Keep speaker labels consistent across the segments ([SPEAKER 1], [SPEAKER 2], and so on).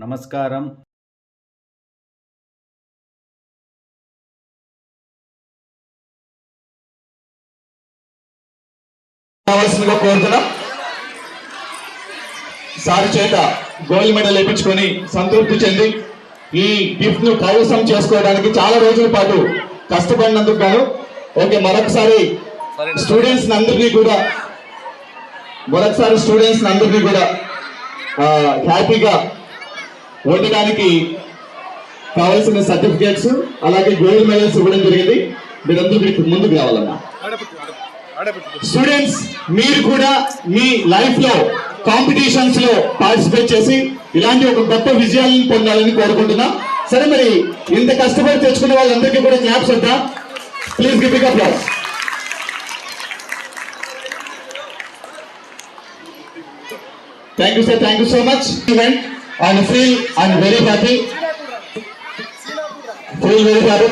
[SPEAKER 1] నమస్కారం.
[SPEAKER 2] కావాల్సిందిగా కోరుతున్నాం. సార్ చేత గోల్డ్ మెడల్ వేయించుకొని సంతృప్తి చెంది ఈ గిఫ్ట్ ను కైవసం చేసుకోవడానికి చాలా రోజుల పాటు కష్టపడినందుకు గాను మరొకసారి స్టూడెంట్స్ అందరినీ కూడా హ్యాపీగా ఉండడానికి కావాల్సిన సర్టిఫికేట్స్ అలాగే గోల్డ్ మెడల్స్ ఇవ్వడం జరిగింది. మీరందరూ ముందుకు రావాలన్నా. స్టూడెంట్స్, మీరు కూడా మీ లైఫ్ లో కాంపిటీషన్స్ లో పార్టిసిపేట్ చేసి ఇలాంటి ఒక గొప్ప విజయాలను పొందాలని కోరుకుంటున్నా. సరే, మరి ఇంత కష్టపడి తెచ్చుకునే వాళ్ళందరికీ కూడా క్లాప్స్ వద్దా? Please give big applause. Thank you sir, thank you so much. And feel I'm very happy.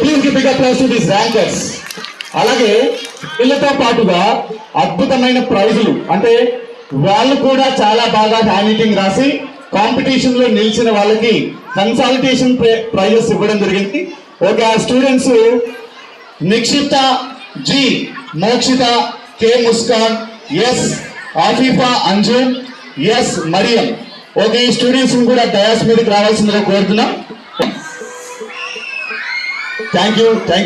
[SPEAKER 2] Please give big applause to these rankers. అలాగే వీళ్ళతో పాటుగా అద్భుతమైన ప్రైజులు, అంటే వాళ్ళు కూడా చాలా బాగా హ్యాండ్ రైటింగ్ రాసి కాంపిటీషన్ లో నిలిచిన వాళ్ళకి కన్సల్టేషన్ ప్రైజెస్ ఇవ్వడం జరిగింది. ఆ students Nikshita G, Mokshitha K, Muskan S, Afifa Anjum S, Mariyam. ఈ స్టూడెంట్స్ కూడా డయాస్ మీదకి రావాల్సిందిగా కోరుతున్నాం. Thank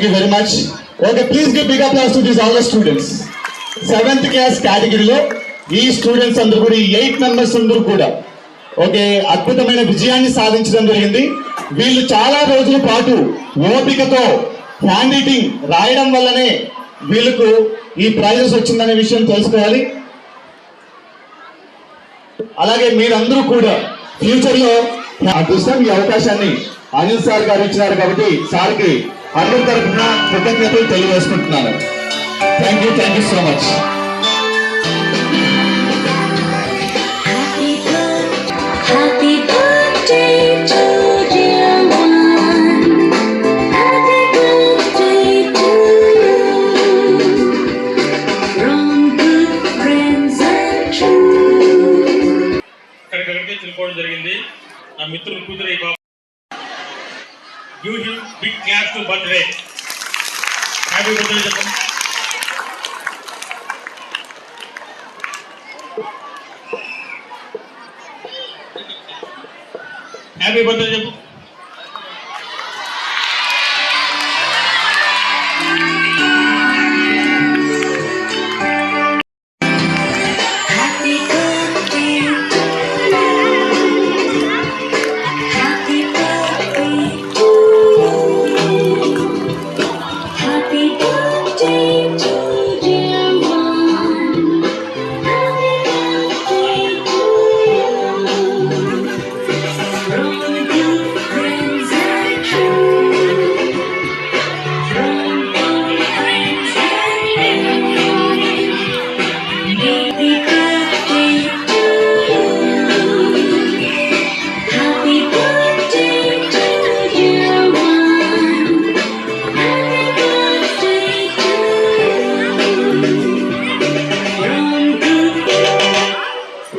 [SPEAKER 2] you very much. Please give big applause to this all the students. 7th class కేటగిరీలో ఈ స్టూడెంట్స్ అందరూ కూడా, ఈ 8 మెంబర్స్ అందరూ కూడా అద్భుతమైన విజయాన్ని సాధించడం జరిగింది. వీళ్ళు చాలా రోజుల పాటు ఓపికతో హ్యాండ్ రైటింగ్ రాయడం వల్లనే వీళ్ళకు ఈ ప్రైజెస్ వచ్చిందనే విషయం తెలుసుకోవాలి. అలాగే మీరందరూ కూడా ఫ్యూచర్ లో అదృష్టం, ఈ అవకాశాన్ని అనిల్ సార్ గారు ఇచ్చినారు కాబట్టి సార్కి అందరి తరఫున కృతజ్ఞతలు తెలియజేసుకుంటున్నాను. Thank you so much.
[SPEAKER 3] తెలుసుకోవడం జరిగింది. నా మిత్రులు కూతురు give him big claps to birthday. Happy birthday చెప్పండి. హ్యాపీ బర్త్డే చెప్పు.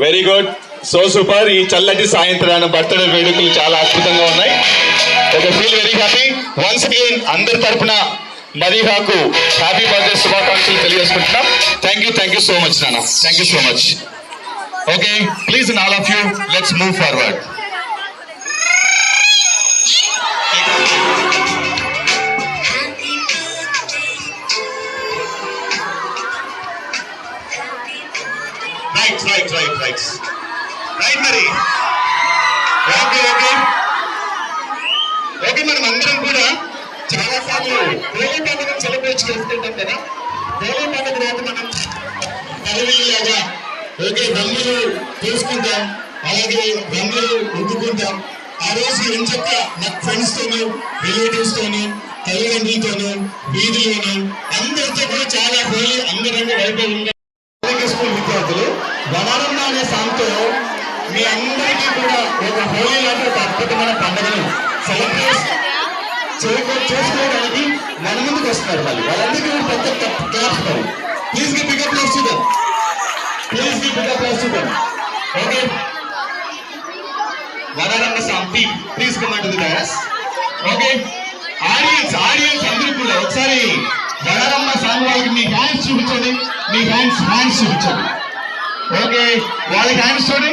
[SPEAKER 2] Very good, so super. ఈ చల్లటి సాయంత్రాన్ని బర్త్డే వేడుకలు చాలా అద్భుతంగా ఉన్నాయి. Feel very happy. Once again అందరి తరఫున మదీహాకు హ్యాపీ బర్త్డే శుభాకాంక్షలు తెలియజేసుకుంటున్నాం. థ్యాంక్ యూ సో మచ్ నాన్న. Thank you so much. Please all of you let's move forward. Right మరి మనం అందరం కూడా చాలా సార్లు హోలీ పండుగ సెలబ్రేట్ చేసుకుంటాం కదా. హోలీ పండుగ రోజు మనం తలవీలాగా రంగులు తీసుకుంటాం, అలాగే రంగులు రుద్దుకుంటాం. ఆ రోజు ఎంచక్క నా ఫ్రెండ్స్ తోను, రిలేటివ్స్ తోను, తల్లిదండ్రులతోను, వీధిలోను అందరితో కూడా చాలా హోలీ అంగరంగ వైభవంగా. స్కూల్ విద్యార్థులు వనారమ్మ అనే సాంగ్తో మీ అందరికీ కూడా ఒక హోలీ లాంటి ఒక అద్భుతమైన పండుగను సెలబ్రేట్ చేసుకోవడానికి మన ముందుకు వస్తున్నారు. వాళ్ళందరికీ పెద్ద క్లాప్స్ మరి. Please give big applause to them. వనారమ్మ సాంగ్కి ఓకే ఆడియన్స్ అందరూ కూడా ఒకసారి బలరమ్మ సాంగ్ వాళ్ళకి మీ హ్యాండ్స్ చూపించండి, మీ హ్యాండ్స్ చూపించండి. ఓకే, వాళ్ళకి హ్యాండ్స్ చూడండి,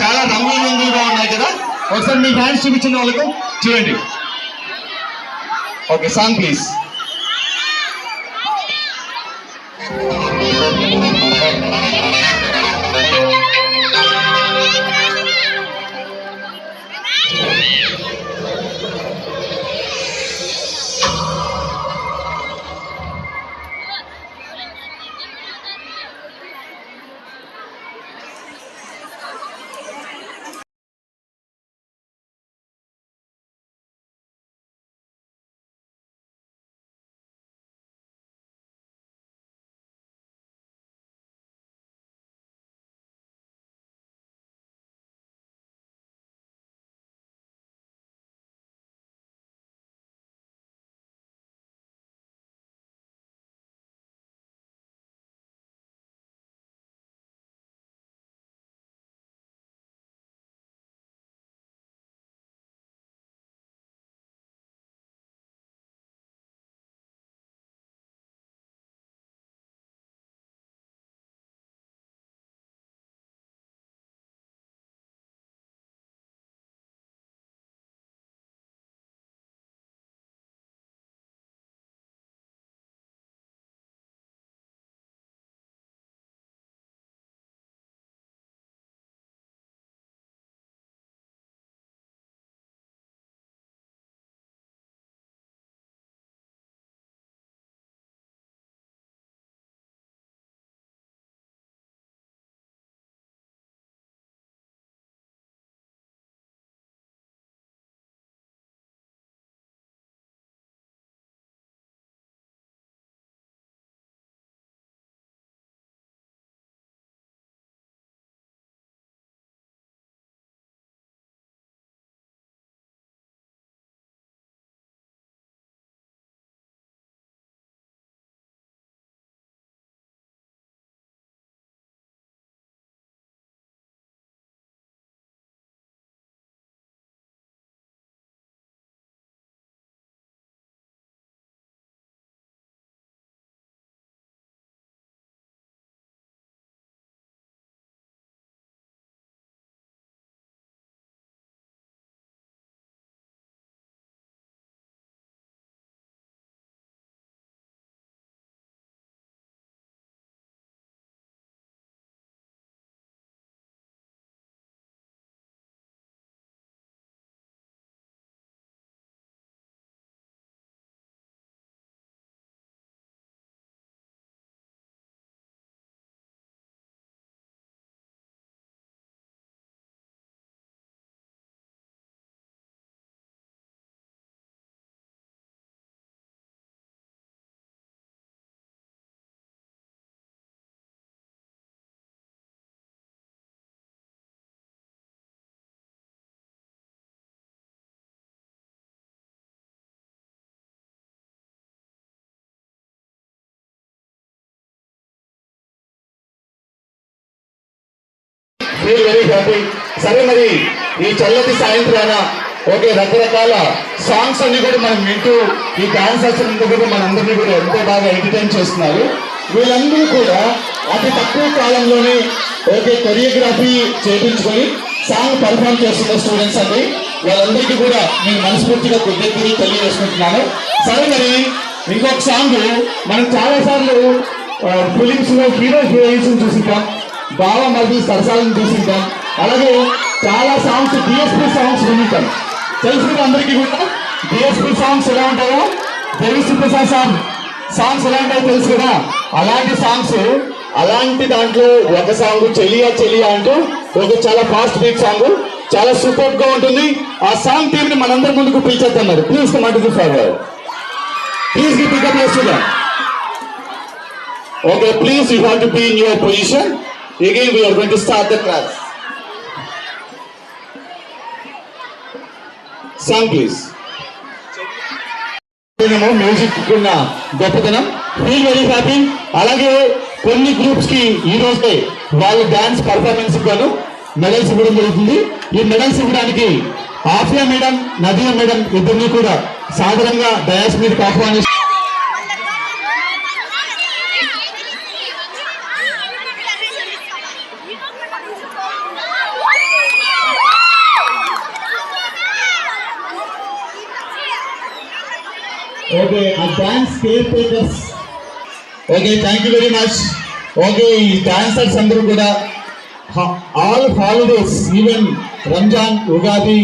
[SPEAKER 2] చాలా రంగులుగా ఉన్నాయి కదా. ఒకసారి మీ హ్యాండ్స్ చూపించండి వాళ్ళకు, చూడండి. Okay, song please. Feel very happy. సరే, మరి ఈ చల్లటి సాయంత్రాన ఓకే రకరకాల సాంగ్స్ అన్ని కూడా మనం వింటూ ఈ డాన్సర్స్ కూడా మనందరినీ కూడా ఎంతో బాగా ఎంటర్టైన్ చేస్తున్నారు. వీళ్ళందరూ కూడా అతి తక్కువ కాలంలోనే ఓకే కొరియోగ్రఫీ చేయించుకొని సాంగ్ పర్ఫామ్ చేస్తున్న స్టూడెంట్స్ అండి. వాళ్ళందరికీ కూడా నేను మనస్ఫూర్తిగా కృతజ్ఞతలు తెలియజేసుకుంటున్నాను. సరే, మరి ఇంకొక సాంగ్ మనం చాలా సార్లు ఫిలిమ్స్ లో హీరో హీరోయిన్స్ చూసింటాం, బావ మళ్ళీ సరసాలను చూసింటాం, అలాగే చాలా సాంగ్స్ డిఎస్పీ సాంగ్స్ వింటాం. తెలుసు కదా అందరికీ కూడా డిఎస్పీ సాంగ్స్ ఎలా ఉంటాయో, దేవిశ్రీ ప్రసాద్ సాంగ్స్ ఎలా ఉంటాయో తెలుసు కదా. అలాంటి సాంగ్స్, అలాంటి దాంట్లో ఒక సాంగ్ చెలియా చెలియా అంటూ ఒక చాలా ఫాస్ట్ బీట్ సాంగ్, చాలా సూపర్ గా ఉంటుంది. ఆ సాంగ్ టీమ్ ని మనందరి ముందుకు పిలిచేస్తున్నారు. Please come to the forward. Please give big applause to them. Okay, please you have to be in your position. Again we are going to start the class. Song please. Music ఉన్న గొప్పతనం, feel very happy. అలాగే కొన్ని groups కి ఈ రోజే వాళ్ళ dance performance గాను medals ఇవ్వడం జరుగుతుంది. ఈ మెడల్స్ ఇవ్వడానికి ఆఫియా మేడం, నదియా మేడం ఇద్దరిని కూడా సాధారణంగా డయాస్ మీదకి ఆహ్వానిస్తారు. Okay, dance caretakers. Okay, thank you very much. Okay, ఈ డాన్సర్స్ అందరూ కూడా all holidays, even Ramzan, Ugadi,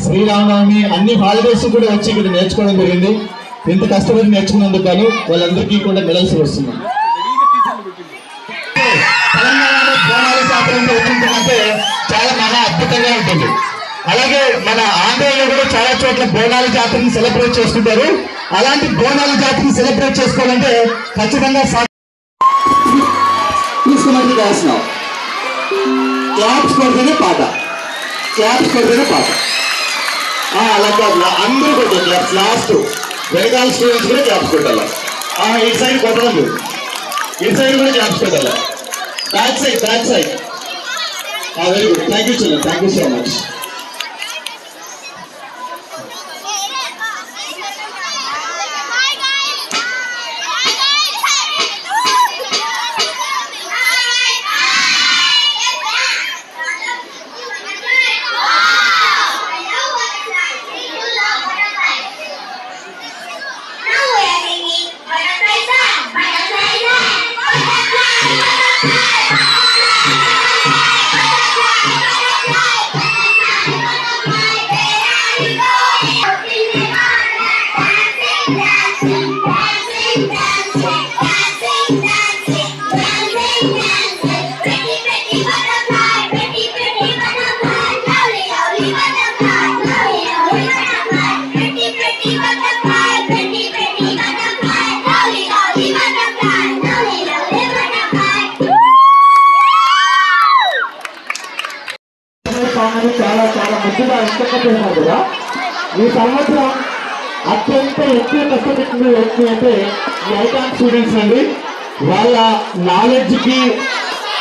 [SPEAKER 2] Sriramanavami అన్ని హాలిడేస్ కూడా వచ్చి ఇక్కడ నేర్చుకోవడం జరిగింది. ఇంత కష్టపడి నేర్చుకున్నందుకు గాను వాళ్ళందరికీ కూడా మెడల్స్ వస్తున్నాం. తెలంగాణలో బోనాల జాతర వచ్చిందంటే చాలా మహా అద్భుతంగా ఉంటుంది. అలాగే మన ఆంధ్రలో కూడా చాలా చోట్ల బోనాల జాతరని సెలబ్రేట్ చేసుకుంటారు. అలాంటి బోనాల జాతరని సెలబ్రేట్ చేసుకోవాలంటే ఖచ్చితంగా తీసుకున్నట్టు చేస్తున్నాం. క్లాప్స్ కొడితేనే పాట, క్లాప్స్ కొడితేనే పాట. అలా అందరూ కొట్టారు క్లాప్స్. లాస్ట్ వెనకాల స్టూడెంట్స్ కూడా క్లాప్స్ కొట్టాలి. ఇటు సైడ్ కొట్టడం, ఇటు సైడ్ కూడా క్లాప్స్ కొట్టాలి. Back side, back side. Very good, thank you children, thank you so much. చాలా చాలా మంచిగా ఇష్టంగా చేశారు కదా. ఈ సంవత్సరం అత్యంత ఎక్కువ కష్టపెట్టింది ఏంటి అంటే ఈ ఐకాన్ స్టూడెంట్స్ అండి. వాళ్ళ నాలెడ్జ్కి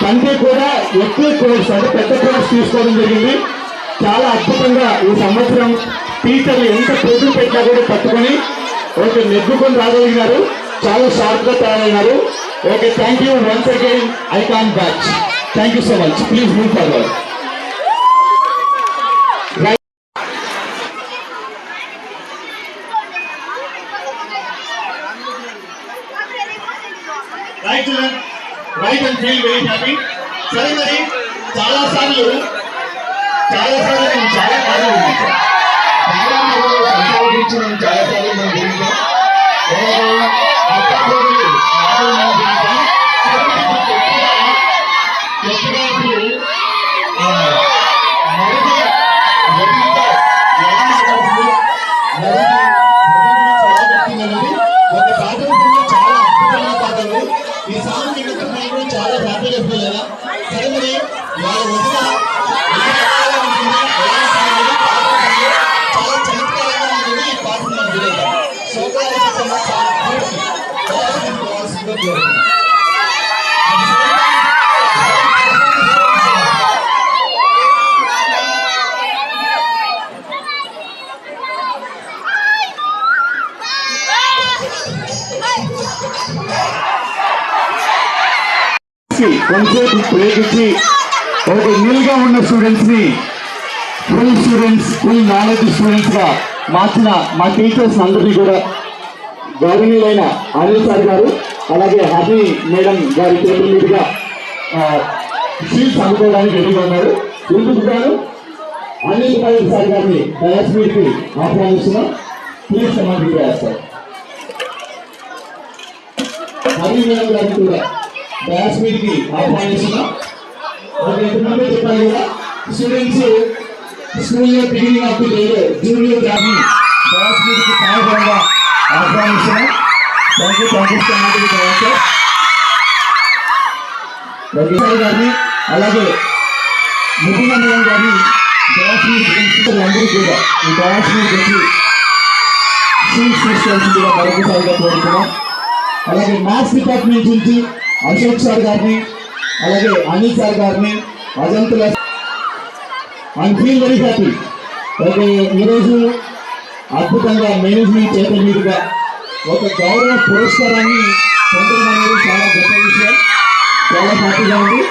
[SPEAKER 2] కంటే కూడా ఎక్కువ కోర్స్ అంటే పెద్ద కోర్స్ తీసుకోవడం జరిగింది. చాలా అద్భుతంగా ఈ సంవత్సరం టీచర్లు ఎంత పోటీ పెట్టినా కూడా పట్టుకొని ఓకే నెగ్గుకొని రాగలిగినారు. చాలా షార్ప్గా తయారైనారు. Okay, thank you once again icon batch. Thank you so much. Please move forward. Right children, right and feel very happy. సరే, మరి చాలా సార్లు చాలా పాటలు వింటాం. సంచాల గురించి మనం చాలా సార్లు మనం వింటాం. ఈ సాంగ్ చాలా హ్యాపీగా ఫీల్ అయ్యా. సరే, మరి వాళ్ళ వదిన చాలా చమత్కారంగా ఉంటుంది ఈ పాట నాకు తెలియదు. కొంచెం ప్రేమించి ఒక నీల్గా ఉన్న స్టూడెంట్స్ ని full students, full knowledge students గా మార్చిన మా టీచర్స్ అందరినీ కూడా గౌరవనీయులైన అనిల్ సార్ గారు అలాగే హ్యాపీ మేడం గారి చేతుల మీదుగా సీట్స్ అందుకోవడానికి రెడీగా ఉన్నారు. ఇందుకు గాను అనిల్ సార్ గారిని డయాస్ మీదకి ఆహ్వానిస్తున్నాం. ప్లీజ్ సమాధి చేస్తారు. హ్యాపీ మేడం గారిని కూడా డయాస్ మీదకి ఆహ్వానిస్తున్నాం. ఎంతమంది చెప్పాలి కదా, స్టూడెంట్స్ స్కూల్లో beginning of the day junior గారిని డయాస్ మీదకి సహాయంగా ఆహ్వానిస్తున్నాం. థ్యాంక్ యూ సో మచ్ గారిని అలాగే ముఖ్యమంత్రి గారిని డయాస్ మీదకి అందరూ కూడా ఈ డయాస్ మీదకి వచ్చి సీట్స్ తీసుకోవాల్సిందిగా మరొకసారిగా కోరుతున్నాం. అలాగే మ్యాథ్స్ డిపార్ట్మెంట్ నుంచి అశోక్ సార్ గారిని అలాగే అనిల్ సార్ గారిని అజంతుల I feel very happy. Okay, ఈరోజు అద్భుతంగా మేనేజ్మెంట్ చేతుల మీదుగా ఒక గౌరవ పురస్కారాన్ని పొందడం అనేది చాలా గొప్ప విషయం. చాలా హ్యాపీగా ఉంది.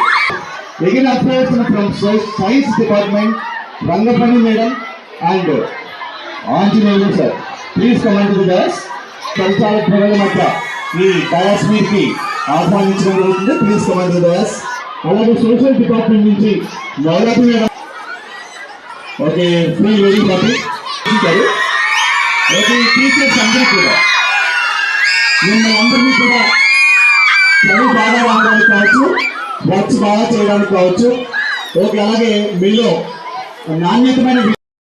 [SPEAKER 2] ఎగిన approach from science department Rangapalli madam and Anjaneyulu sir, please comment the dais. పరిచాలక ప్రజల మధ్య ఈ డయాస్ మీదకి ఆహ్వానించడం జరుగుతుంది. Please comment the dais. అలాగే సోషల్ డిపార్ట్మెంట్ నుంచి Navaratri madam. Okay, feel very happy. Okay, teachers అందరూ కూడా మిమ్మల్ని అందరినీ కూడా చదువు బాగా రావడానికి కావచ్చు, వర్క్స్ బాగా చేయడానికి కావచ్చు. ఓకే, అలాగే మీలో నాణ్యతమైన